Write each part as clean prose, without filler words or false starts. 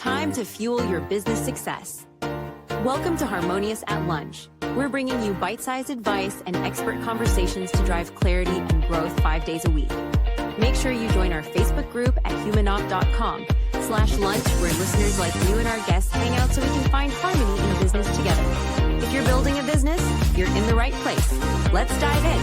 Time to fuel your business success. Welcome to Harmonious at Lunch. We're bringing you bite-sized advice and expert conversations to drive clarity and growth 5 days a week. Make sure you join our Facebook group at humanopt.com/lunch, where listeners like you and our guests hang out so we can find harmony in business together. If you're building a business, you're in the right place. Let's dive in.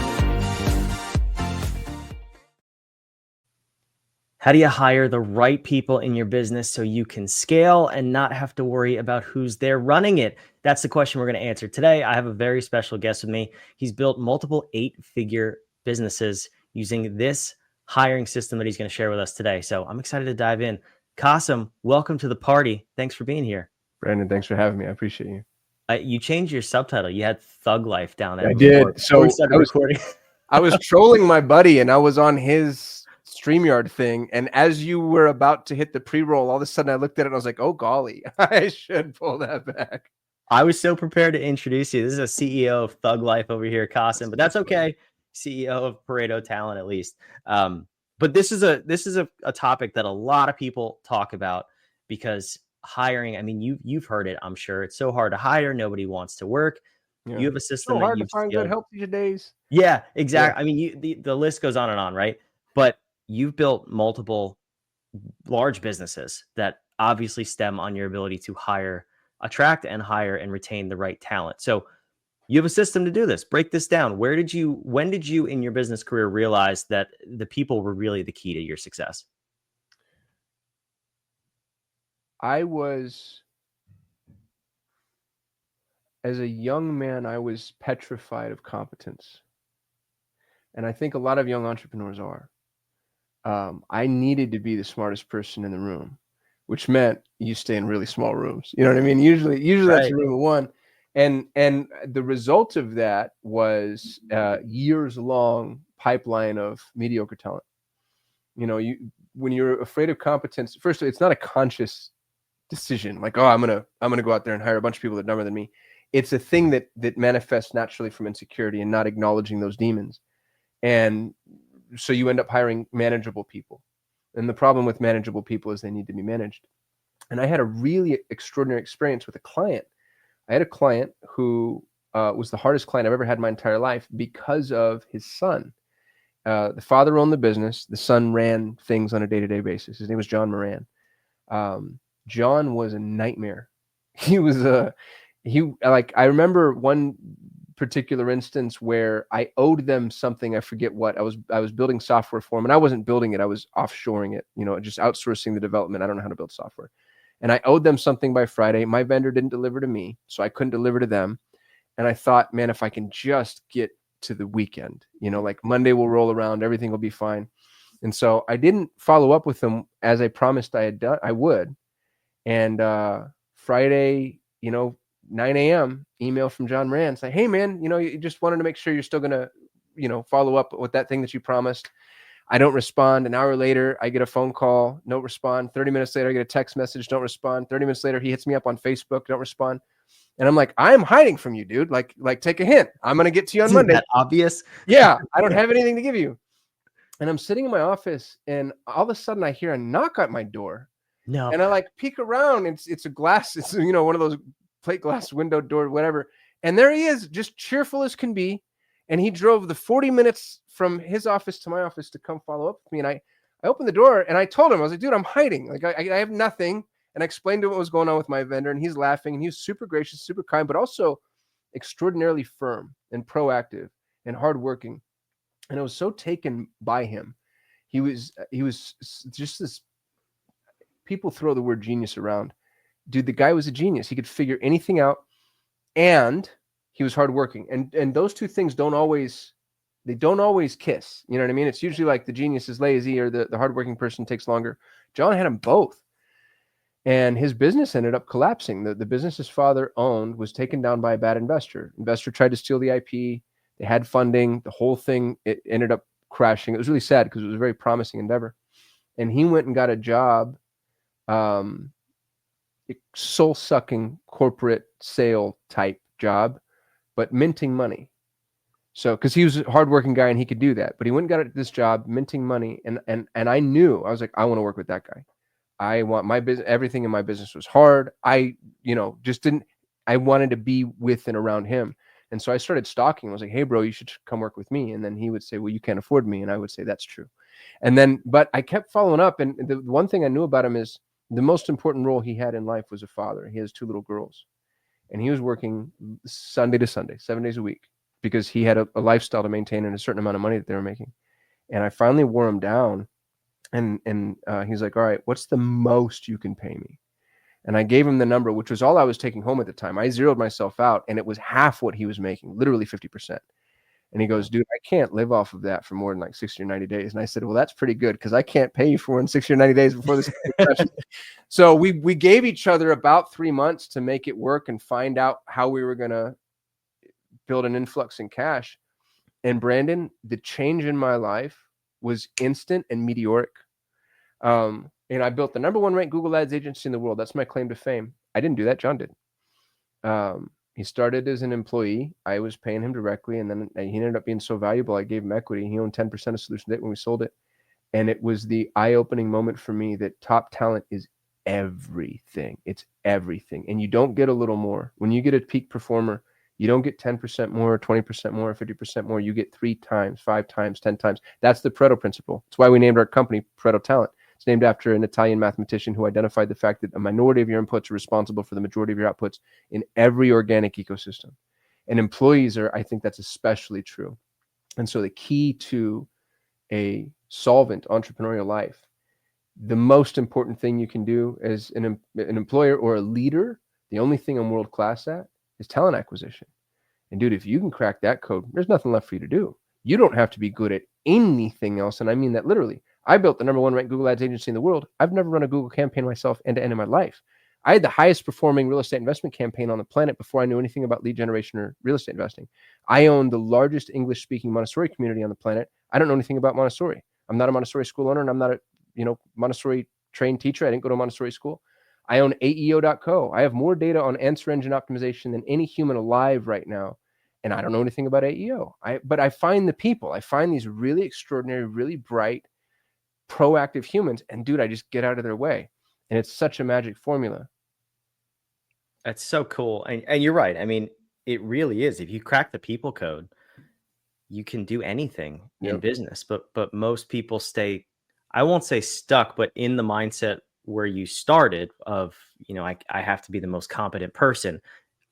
How do you hire the right people in your business so you can scale and not have to worry about who's there running it? That's the question we're going to answer today. I have a very special guest with me. He's built multiple 8-figure businesses using this hiring system that he's going to share with us today. So I'm excited to dive in. Kasim, welcome to the party. Thanks for being here. Brandon, thanks for having me. I appreciate you. You changed your subtitle. You had Thug Life down there. I did. So I was trolling my buddy, and I was on his StreamYard thing, and as you were about to hit the pre-roll, all of a sudden I looked at it and I was like, oh golly, I should pull that back. I was so prepared to introduce you. This is a CEO of Thug Life over here, Kasim, but that's okay. CEO of Pareto Talent, at least. But this is a topic that a lot of people talk about, because hiring, I mean, you've heard it, I'm sure. It's so hard to hire. Nobody wants to work. Yeah. You have a system. So hard to find good help these days. Yeah, exactly. Yeah. I mean, the list goes on and on, right? But you've built multiple large businesses that obviously stem on your ability to attract and hire and retain the right talent. So you have a system to do this. Break this down. When did you in your business career realize that the people were really the key to your success? As a young man, I was petrified of competence. And I think a lot of young entrepreneurs are. I needed to be the smartest person in the room, which meant you stay in really small rooms. You know what I mean? Usually right. That's room one. And the result of that was years long pipeline of mediocre talent. You know, when you're afraid of competence, first of all, it's not a conscious decision. Like, oh, I'm gonna go out there and hire a bunch of people that are dumber than me. It's a thing that manifests naturally from insecurity and not acknowledging those demons. And so you end up hiring manageable people. And the problem with manageable people is they need to be managed. And I had a really extraordinary experience with a client. I had a client who was the hardest client I've ever had in my entire life because of his son. The father owned the business. The son ran things on a day-to-day basis. His name was John Moran. John was a nightmare. I remember one particular instance where I owed them something. I forget what. I was building software for them, and I wasn't building it. I was offshoring it, just outsourcing the development. I don't know how to build software. And I owed them something by Friday. My vendor didn't deliver to me, so I couldn't deliver to them. And I thought, man, if I can just get to the weekend, like Monday will roll around, everything will be fine. And so I didn't follow up with them as I promised I would. And Friday, 9 a.m. email from John Moran saying, hey man, you just wanted to make sure you're still going to, follow up with that thing that you promised. I don't respond. An hour later, I get a phone call, don't respond. 30 minutes later, I get a text message, don't respond. 30 minutes later, he hits me up on Facebook, don't respond. And I'm like, I'm hiding from you, dude. Like take a hint. I'm going to get to you on Monday. Isn't that obvious? Yeah. I don't have anything to give you. And I'm sitting in my office, and all of a sudden I hear a knock at my door. No. And I peek around. It's a glass. It's, one of those plate glass window door, whatever. And there he is, just cheerful as can be. And he drove the 40 minutes from his office to my office to come follow up with me. And I opened the door and I told him, I was like, dude, I'm hiding. Like I have nothing. And I explained to him what was going on with my vendor, and he's laughing, and he was super gracious, super kind, but also extraordinarily firm and proactive and hardworking. And I was so taken by him. He was just this, people throw the word genius around. Dude, the guy was a genius. He could figure anything out, and he was hardworking. And those two things don't always kiss. You know what I mean? It's usually like the genius is lazy or the hardworking person takes longer. John had them both. And his business ended up collapsing. The business his father owned was taken down by a bad investor. Investor tried to steal the IP. They had funding. The whole thing, it ended up crashing. It was really sad because it was a very promising endeavor. And he went and got a job, soul-sucking corporate sale type job, but minting money. So, because he was a hardworking guy and he could do that, but he went and got this job minting money. And I knew, I was like, I want to work with that guy. I want my business, everything in my business was hard. I, just didn't, I wanted to be with and around him. And so I started stalking. I was like, hey, bro, you should come work with me. And then he would say, well, you can't afford me. And I would say, that's true. And then, but I kept following up. And the one thing I knew about him is the most important role he had in life was a father. He has 2 little girls. And he was working Sunday to Sunday, 7 days a week, because he had a lifestyle to maintain and a certain amount of money that they were making. And I finally wore him down. And he's like, all right, what's the most you can pay me? And I gave him the number, which was all I was taking home at the time. I zeroed myself out, and it was half what he was making, literally 50%. And he goes, dude, I can't live off of that for more than like 60 or 90 days. And I said, well, that's pretty good, because I can't pay you for more than 60 or 90 days before this. So we gave each other about 3 months to make it work and find out how we were going to build an influx in cash. And Brandon, the change in my life was instant and meteoric. And I built the #1 ranked Google Ads agency in the world. That's my claim to fame. I didn't do that. John did. He started as an employee. I was paying him directly. And then he ended up being so valuable, I gave him equity. He owned 10% of Solution Date when we sold it. And it was the eye-opening moment for me that top talent is everything. It's everything. And you don't get a little more. When you get a peak performer, you don't get 10% more, 20% more, 50% more. You get 3 times, 5 times, 10 times. That's the Pareto principle. That's why we named our company Pareto Talent. It's named after an Italian mathematician who identified the fact that a minority of your inputs are responsible for the majority of your outputs in every organic ecosystem. And employees are, I think that's especially true. And so the key to a solvent entrepreneurial life, the most important thing you can do as an employer or a leader, the only thing I'm world class at, is talent acquisition. And dude, if you can crack that code, there's nothing left for you to do. You don't have to be good at anything else. And I mean that literally. I built the #1 ranked Google Ads agency in the world. I've never run a Google campaign myself end to end in my life. I had the highest performing real estate investment campaign on the planet before I knew anything about lead generation or real estate investing. I own the largest English speaking Montessori community on the planet. I don't know anything about Montessori. I'm not a Montessori school owner, and I'm not a Montessori trained teacher. I didn't go to Montessori school. I own AEO.co. I have more data on answer engine optimization than any human alive right now. And I don't know anything about AEO. But I find the people. I find these really extraordinary, really bright, proactive humans. And dude, I just get out of their way. And it's such a magic formula. That's so cool. And you're right. I mean, it really is. If you crack the people code, you can do anything in business. But most people stay, I won't say stuck, but in the mindset where you started of, I have to be the most competent person.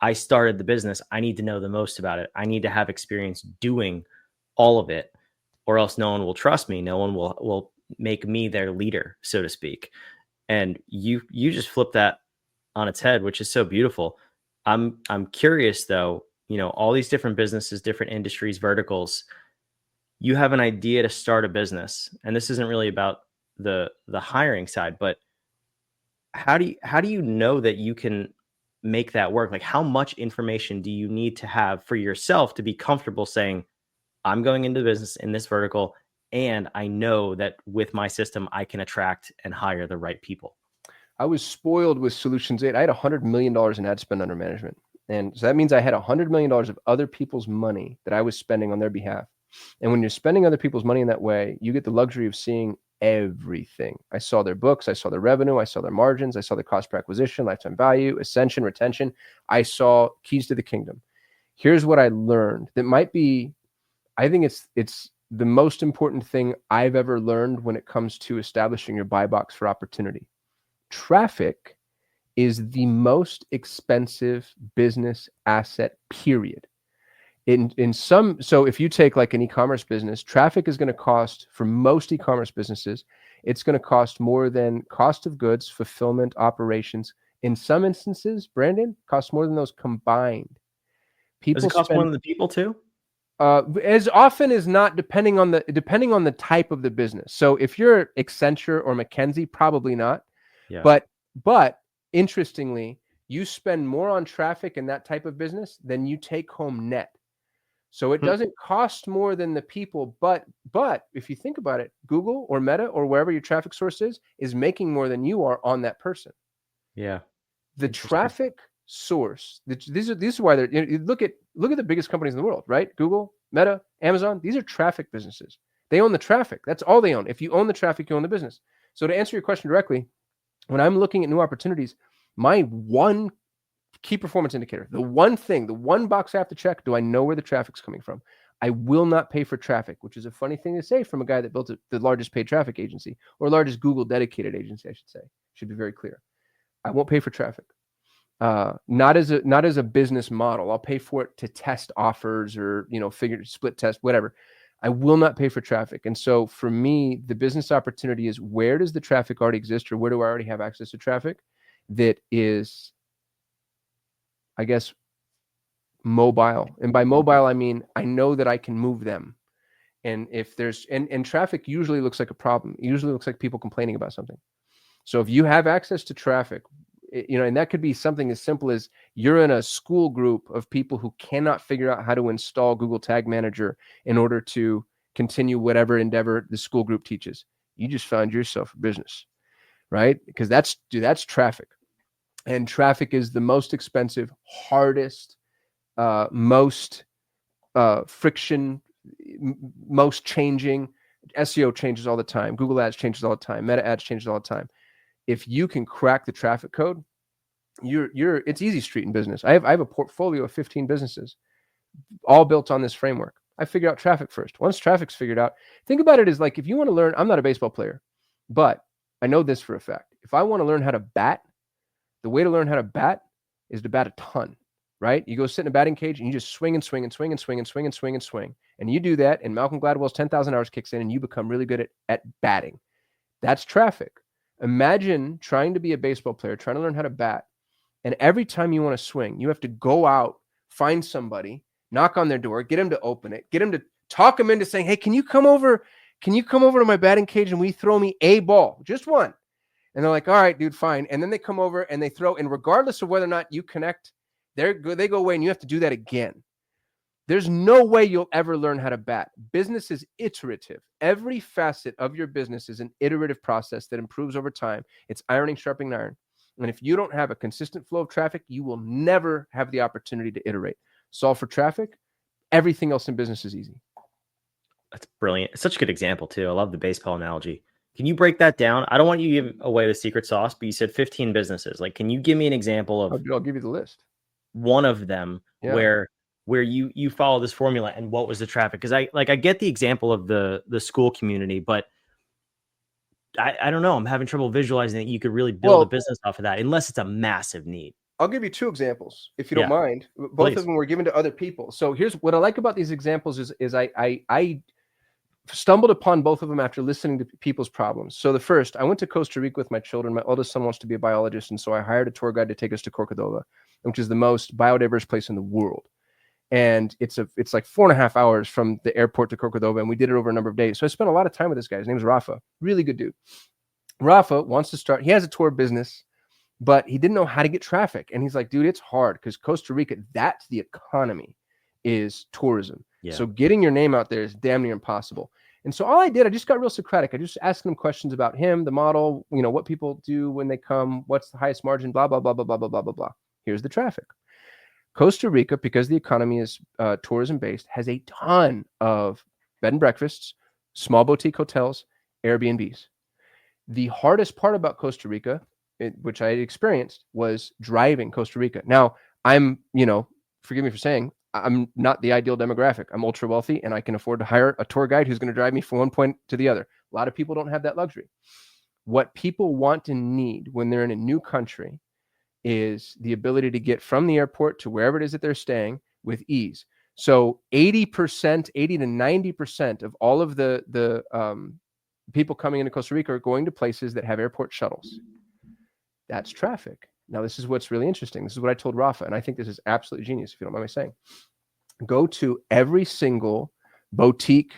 I started the business. I need to know the most about it. I need to have experience doing all of it, or else no one will trust me. No one will make me their leader, so to speak. And you just flip that on its head, which is so beautiful. I'm curious though, all these different businesses, different industries, verticals, you have an idea to start a business. And this isn't really about the hiring side, but how do you know that you can make that work? Like, how much information do you need to have for yourself to be comfortable saying, I'm going into business in this vertical, and I know that with my system, I can attract and hire the right people? I was spoiled with Solutions 8. I had $100 million in ad spend under management. And so that means I had $100 million of other people's money that I was spending on their behalf. And when you're spending other people's money in that way, you get the luxury of seeing everything. I saw their books. I saw their revenue. I saw their margins. I saw their cost per acquisition, lifetime value, ascension, retention. I saw keys to the kingdom. Here's what I learned that might be, I think it's the most important thing I've ever learned when it comes to establishing your buy box for opportunity. Traffic is the most expensive business asset, period. So if you take like an e-commerce business, traffic is going to cost, for most e-commerce businesses, it's going to cost more than cost of goods, fulfillment, operations. In some instances, Brandon, costs more than those combined. Does it cost more than the people too? As often as not, depending on the type of the business. So if you're Accenture or McKinsey, probably not. Yeah. But interestingly, you spend more on traffic in that type of business than you take home net. So it doesn't cost more than the people, but if you think about it, Google or Meta or wherever your traffic source is making more than you are on that person. Yeah. The traffic source, these are why they're, you look at the biggest companies in the world, right? Google, Meta, Amazon, these are traffic businesses. They own the traffic. That's all they own. If you own the traffic, you own the business. So to answer your question directly, When I'm looking at new opportunities, my one key performance indicator, the one thing, the one box I have to check, do I know where the traffic's coming from? I will not pay for traffic, which is a funny thing to say from a guy that built the largest paid traffic agency, or largest Google dedicated agency, I should say. Should be very clear. I won't pay for traffic. Not as a business model. I'll pay for it to test offers or, split test, whatever. I will not pay for traffic. And so for me, the business opportunity is, where does the traffic already exist, or where do I already have access to traffic that is, I guess, mobile? And by mobile, I mean, I know that I can move them. And if there's, and traffic usually looks like a problem. It usually looks like people complaining about something. So if you have access to traffic, and that could be something as simple as you're in a school group of people who cannot figure out how to install Google Tag Manager in order to continue whatever endeavor the school group teaches. You just found yourself a business, right? Because that's traffic. And traffic is the most expensive, hardest, most friction, most changing. SEO changes all the time. Google Ads changes all the time. Meta Ads changes all the time. If you can crack the traffic code, it's easy street in business. I have a portfolio of 15 businesses, all built on this framework. I figured out traffic first. Once traffic's figured out, think about it as like, if you want to learn, I'm not a baseball player, but I know this for a fact. If I want to learn how to bat, the way to learn how to bat is to bat a ton, right? You go sit in a batting cage and you just swing and swing and swing and swing and swing and swing and swing. And you do that, and Malcolm Gladwell's 10,000 hours kicks in, and you become really good at batting. That's traffic. Imagine trying to be a baseball player, trying to learn how to bat. And every time you want to swing, you have to go out, find somebody, knock on their door, get them to open it, get them to talk them into saying, hey, can you come over to my batting cage and we throw me a ball, just one? And they're like, all right, dude, fine. And then they come over and they throw, and regardless of whether or not you connect, they go away and you have to do that again. There's no way you'll ever learn how to bat. Business is iterative. Every facet of your business is an iterative process that improves over time. It's ironing, sharpening iron. And if you don't have a consistent flow of traffic, you will never have the opportunity to iterate. Solve for traffic. Everything else in business is easy. That's brilliant. It's such a good example too. I love the baseball analogy. Can you break that down? I don't want you to give away the secret sauce, but you said 15 businesses. Like, can you give me an example of I'll give you the list. One of them where you follow this formula and what was the traffic? Because I get the example of the school community, but I don't know. I'm having trouble visualizing that you could really build a business off of that, unless it's a massive need. I'll give you two examples, if you don't mind. Both of them were given to other people. So here's what I like about these examples is I stumbled upon both of them after listening to people's problems. So the first, I went to Costa Rica with my children. My oldest son wants to be a biologist, and so I hired a tour guide to take us to Corcovado, which is the most biodiverse place in the world. And it's like 4.5 hours from the airport to Corcovado, and we did it over a number of days. So I spent a lot of time with this guy. His name's Rafa. Really good dude. Rafa wants to start. He has a tour business, but he didn't know how to get traffic. And he's like, dude, it's hard because Costa Rica, that's the economy, is tourism. Yeah. So getting your name out there is damn near impossible. And so all I did, I just got real Socratic. I just asked him questions about him, the model, what people do when they come, what's the highest margin, blah, blah, blah, blah, blah, blah, blah, blah, blah. Here's the traffic. Costa Rica, because the economy is tourism-based, has a ton of bed and breakfasts, small boutique hotels, Airbnbs. The hardest part about Costa Rica, which I had experienced, was driving Costa Rica. Now, I'm, forgive me for saying, I'm not the ideal demographic. I'm ultra wealthy, and I can afford to hire a tour guide who's going to drive me from one point to the other. A lot of people don't have that luxury. What people want and need when they're in a new country is the ability to get from the airport to wherever it is that they're staying with ease. So 80 to 90% of all of the people coming into Costa Rica are going to places that have airport shuttles. That's traffic. Now, this is what's really interesting. This is what I told Rafa, and I think this is absolutely genius, if you don't mind me saying. Go to every single boutique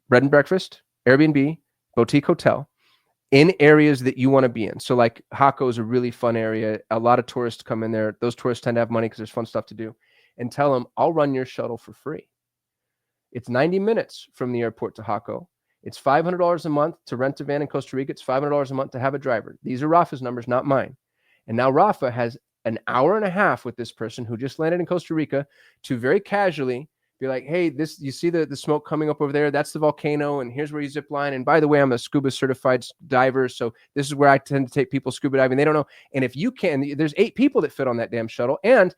bread and breakfast, Airbnb, boutique hotel, in areas that you want to be in. So like Jaco is a really fun area. A lot of tourists come in there. Those tourists tend to have money because there's fun stuff to do. And tell them, I'll run your shuttle for free. It's 90 minutes from the airport to Jaco. It's $500 a month to rent a van in Costa Rica. It's $500 a month to have a driver. These are Rafa's numbers, not mine. And now Rafa has an hour and a half with this person who just landed in Costa Rica to very casually Be like, hey, you see the smoke coming up over there? That's the volcano, and here's where you zip line. And by the way, I'm a scuba certified diver, so this is where I tend to take people scuba diving. They don't know. And if you can, there's 8 people that fit on that damn shuttle. And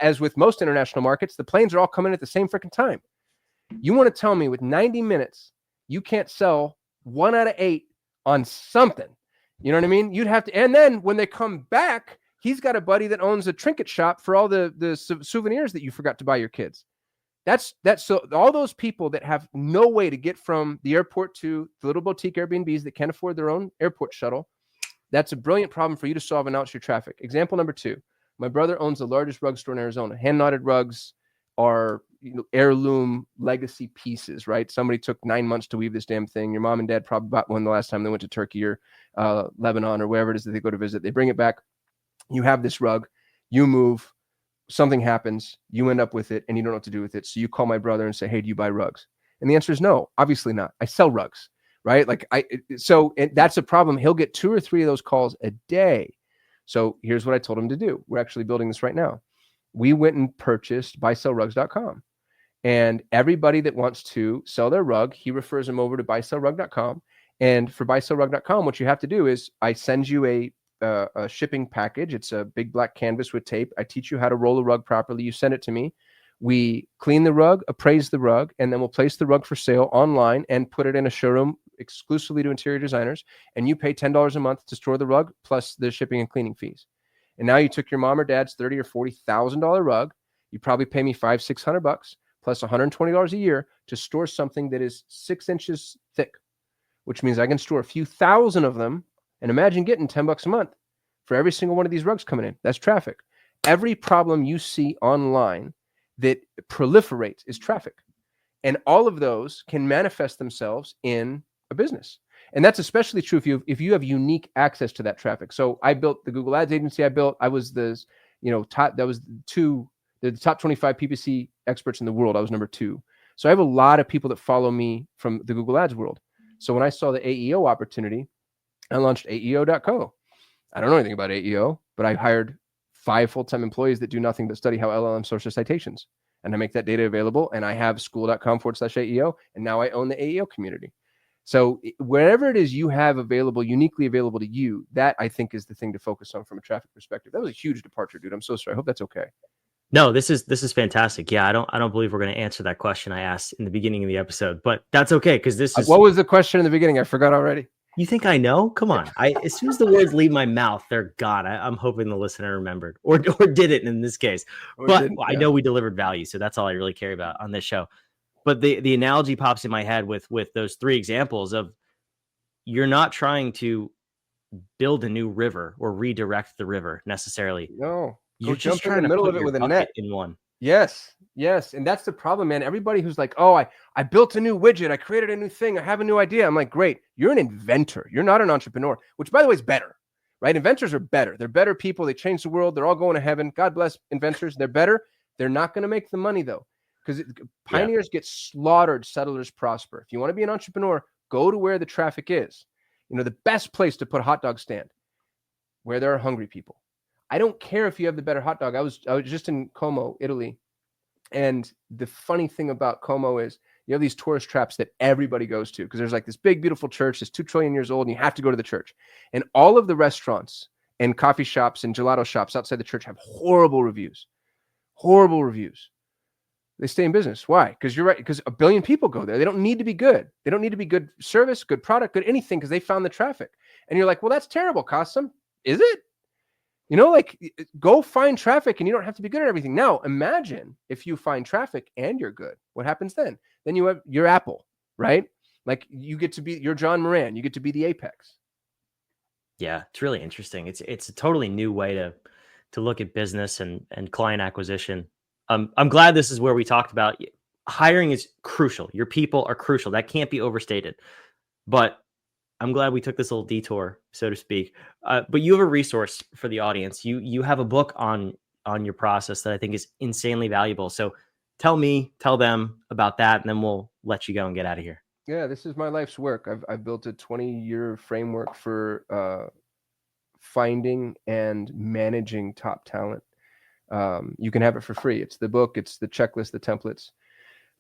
as with most international markets, the planes are all coming at the same freaking time. You want to tell me with 90 minutes, you can't sell 1 out of 8 on something? You know what I mean? You'd have to. And then when they come back, he's got a buddy that owns a trinket shop for all the souvenirs that you forgot to buy your kids. That's so all those people that have no way to get from the airport to the little boutique Airbnbs that can't afford their own airport shuttle. That's a brilliant problem for you to solve and out your traffic. Example number 2. My brother owns the largest rug store in Arizona. Hand knotted rugs are heirloom legacy pieces, right? Somebody took 9 months to weave this damn thing. Your mom and dad probably bought one the last time they went to Turkey or Lebanon or wherever it is that they go to visit. They bring it back. You have this rug. You move. Something happens, you end up with it, and you don't know what to do with it. So you call my brother and say, hey, do you buy rugs? And the answer is no, obviously not. I sell rugs, right? That's a problem. He'll get 2 or 3 of those calls a day. So here's what I told him to do. We're actually building this right now. We went and purchased buysellrugs.com. And everybody that wants to sell their rug, he refers them over to buysellrug.com. And for buysellrug.com, what you have to do is I send you a shipping package. It's a big black canvas with tape. I teach you how to roll a rug properly. You send it to me. We clean the rug, appraise the rug, and then we'll place the rug for sale online and put it in a showroom exclusively to interior designers. And you pay $10 a month to store the rug plus the shipping and cleaning fees. And now you took your mom or dad's $30,000 or $40,000 rug. You probably pay me $500-$600 plus $120 a year to store something that is 6 inches thick, which means I can store a few thousand of them. And imagine getting $10 a month for every single one of these rugs coming in. That's traffic. Every problem you see online that proliferates is traffic. And all of those can manifest themselves in a business. And that's especially true if you have unique access to that traffic. So I built the Google Ads agency. I was the top 25 PPC experts in the world. I was number 2. So I have a lot of people that follow me from the Google Ads world. So when I saw the AEO opportunity, I launched AEO.co. I don't know anything about AEO, but I hired 5 full-time employees that do nothing but study how LLM source their citations. And I make that data available. And I have school.com/AEO. And now I own the AEO community. So wherever it is you have available, uniquely available to you, that I think is the thing to focus on from a traffic perspective. That was a huge departure, dude. I'm so sorry. I hope that's okay. No, this is fantastic. Yeah, I don't believe we're going to answer that question I asked in the beginning of the episode, but that's okay because this is. What was the question in the beginning? I forgot already. You think I know? Come on. As soon as the words leave my mouth, they're gone. I'm hoping the listener remembered or did it in this case. I know we delivered value, so that's all I really care about on this show. But the analogy pops in my head with those 3 examples of you're not trying to build a new river or redirect the river necessarily. No, you're just trying to middle of it with a net in one. Yes. And that's the problem, man. Everybody who's like, oh, I built a new widget. I created a new thing. I have a new idea. I'm like, great. You're an inventor. You're not an entrepreneur, which by the way is better, right? Inventors are better. They're better people. They change the world. They're all going to heaven. God bless inventors. They're better. They're not going to make the money though, because pioneers get slaughtered. Settlers prosper. If you want to be an entrepreneur, go to where the traffic is. The best place to put a hot dog stand, where there are hungry people. I don't care if you have the better hot dog. I was just in Como, Italy. And the funny thing about Como is you have these tourist traps that everybody goes to because there's like this big, beautiful church that's 2 trillion years old, and you have to go to the church. And all of the restaurants and coffee shops and gelato shops outside the church have horrible reviews. Horrible reviews. They stay in business. Why? Because you're right. Because a billion people go there. They don't need to be good. They don't need to be good service, good product, good anything because they found the traffic. And you're like, well, that's terrible, Qasim. Is it? Go find traffic and you don't have to be good at everything. Now, imagine if you find traffic and you're good. What happens then? Then you have your Apple, right? Like you get to be your John Moran. You get to be the apex. Yeah, it's really interesting. It's a totally new way to look at business and client acquisition. I'm glad this is where we talked about hiring is crucial. Your people are crucial. That can't be overstated. But I'm glad we took this little detour, so to speak. But you have a resource for the audience. You have a book on your process that I think is insanely valuable. So tell them about that, and then we'll let you go and get out of here. Yeah, this is my life's work. I've built a 20-year framework for finding and managing top talent. You can have it for free. It's the book, it's the checklist, the templates.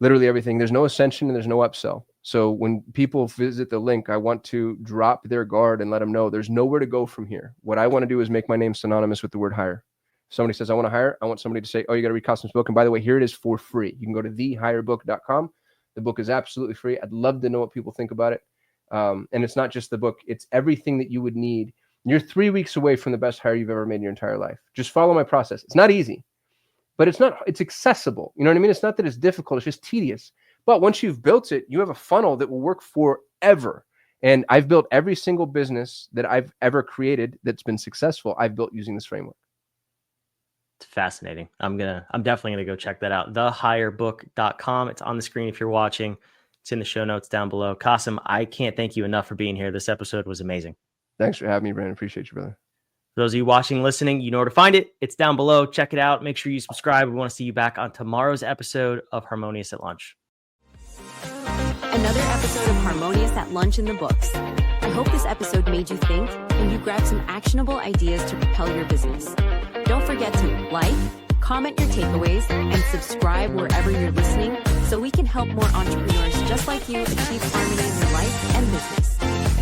literally everything. There's no ascension and there's no upsell. So when people visit the link, I want to drop their guard and let them know there's nowhere to go from here. What I want to do is make my name synonymous with the word hire. If somebody says, I want to hire, I want somebody to say, oh, you got to read Qasim's book. And by the way, here it is for free. You can go to thehirebook.com. The book is absolutely free. I'd love to know what people think about it. And it's not just the book. It's everything that you would need. You're 3 weeks away from the best hire you've ever made in your entire life. Just follow my process. It's not easy, but it's accessible. You know what I mean? It's not that it's difficult. It's just tedious. But once you've built it, you have a funnel that will work forever. And I've built every single business that I've ever created that's been successful. I've built using this framework. It's fascinating. I'm definitely gonna go check that out. Thehirebook.com. It's on the screen if you're watching. It's in the show notes down below. Qasim, I can't thank you enough for being here. This episode was amazing. Thanks for having me, Brandon. Appreciate you, brother. For those of you watching, listening, you know where to find it. It's down below. Check it out. Make sure you subscribe. We want to see you back on tomorrow's episode of Harmonious at Lunch. Another episode of Harmonious at Lunch in the books. I hope this episode made you think and you grabbed some actionable ideas to propel your business. Don't forget to like, comment your takeaways, and subscribe wherever you're listening so we can help more entrepreneurs just like you achieve harmony in your life and business.